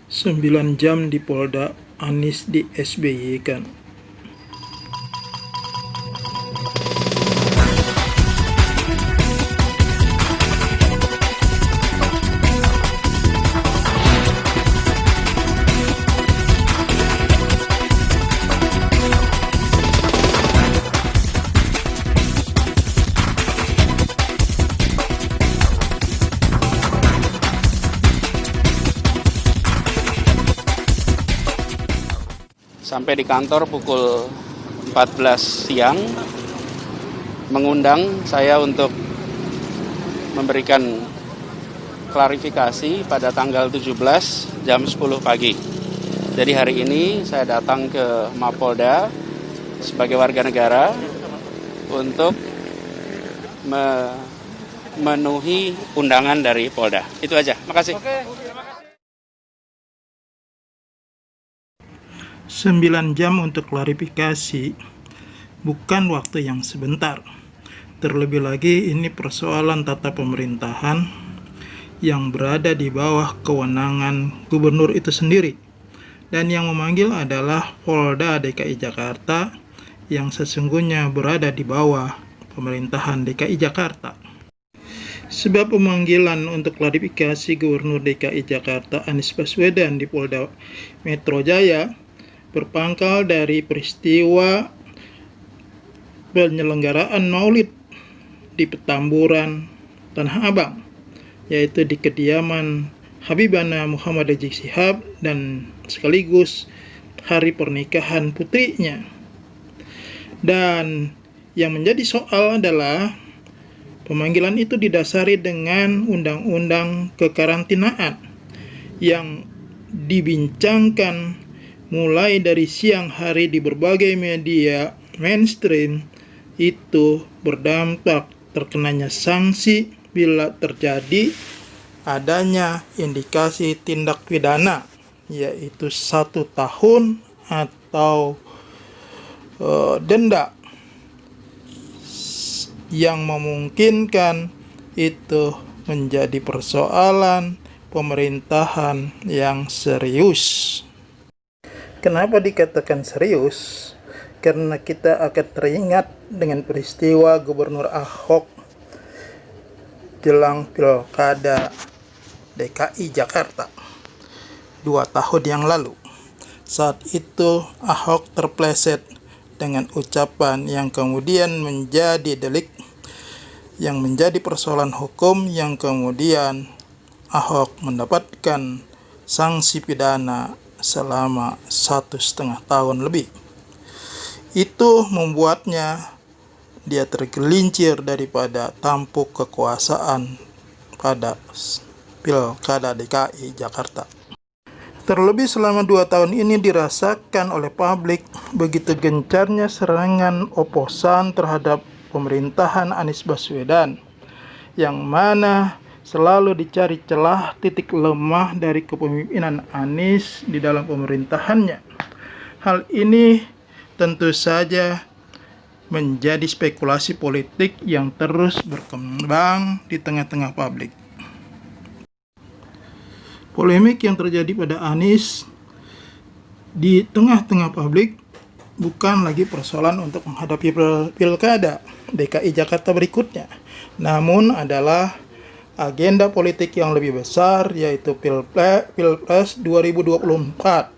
9 jam di Polda, Anies di SBY kan. Sampai di kantor pukul 14 siang, mengundang saya untuk memberikan klarifikasi pada tanggal 17 jam 10 pagi. Jadi hari ini saya datang ke Mapolda sebagai warga negara untuk memenuhi undangan dari Polda. Itu aja, makasih. 9 jam untuk klarifikasi bukan waktu yang sebentar. Terlebih lagi ini persoalan tata pemerintahan yang berada di bawah kewenangan gubernur itu sendiri. Dan yang memanggil adalah Polda DKI Jakarta yang sesungguhnya berada di bawah pemerintahan DKI Jakarta. Sebab pemanggilan untuk klarifikasi Gubernur DKI Jakarta Anies Baswedan di Polda Metro Jaya berpangkal dari peristiwa penyelenggaraan Maulid di Petamburan, Tanah Abang, yaitu di kediaman Habibana Muhammad Rizik Syihab dan sekaligus hari pernikahan putrinya. Dan yang menjadi soal adalah pemanggilan itu didasari dengan undang-undang kekarantinaan yang dibincangkan mulai dari siang hari di berbagai media mainstream. Itu berdampak terkenanya sanksi bila terjadi adanya indikasi tindak pidana, yaitu 1 tahun atau denda yang memungkinkan itu menjadi persoalan pemerintahan yang serius. Kenapa dikatakan serius? Karena kita akan teringat dengan peristiwa Gubernur Ahok jelang Pilkada DKI Jakarta 2 tahun yang lalu. Saat itu Ahok terpleset dengan ucapan yang kemudian menjadi delik, yang menjadi persoalan hukum, yang kemudian Ahok mendapatkan sanksi pidana selama 1,5 tahun lebih. Itu membuatnya dia tergelincir daripada tampuk kekuasaan pada Pilkada DKI Jakarta. Terlebih selama 2 tahun ini dirasakan oleh publik begitu gencarnya serangan oposan terhadap pemerintahan Anies Baswedan, yang mana selalu dicari celah titik lemah dari kepemimpinan Anies di dalam pemerintahannya. Hal ini tentu saja menjadi spekulasi politik yang terus berkembang di tengah-tengah publik. Polemik yang terjadi pada Anies di tengah-tengah publik bukan lagi persoalan untuk menghadapi Pilkada DKI Jakarta berikutnya, namun adalah agenda politik yang lebih besar, yaitu Pilpres 2024.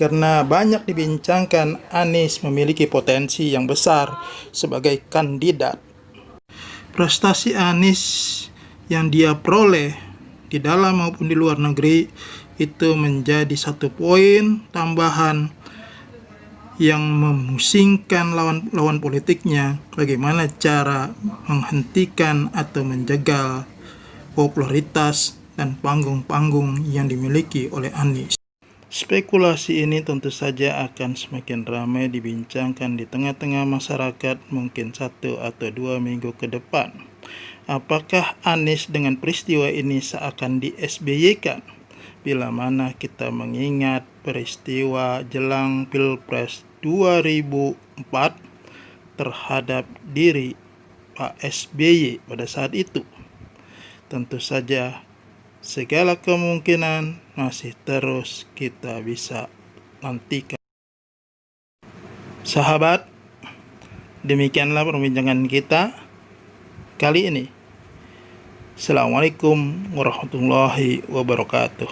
Karena banyak dibincangkan Anies memiliki potensi yang besar sebagai kandidat. Prestasi Anies yang dia peroleh di dalam maupun di luar negeri itu menjadi 1 poin tambahan yang memusingkan lawan politiknya, bagaimana cara menghentikan atau menjegal popularitas dan panggung-panggung yang dimiliki oleh Anies. Spekulasi ini tentu saja akan semakin ramai dibincangkan di tengah-tengah masyarakat mungkin 1 atau 2 minggu ke depan. Apakah Anies dengan peristiwa ini seakan di SBY-kan? Bila mana kita mengingat peristiwa jelang Pilpres 2004 terhadap diri Pak SBY pada saat itu, tentu saja segala kemungkinan masih terus kita bisa nantikan. Sahabat, demikianlah perbincangan kita kali ini. Assalamualaikum warahmatullahi wabarakatuh.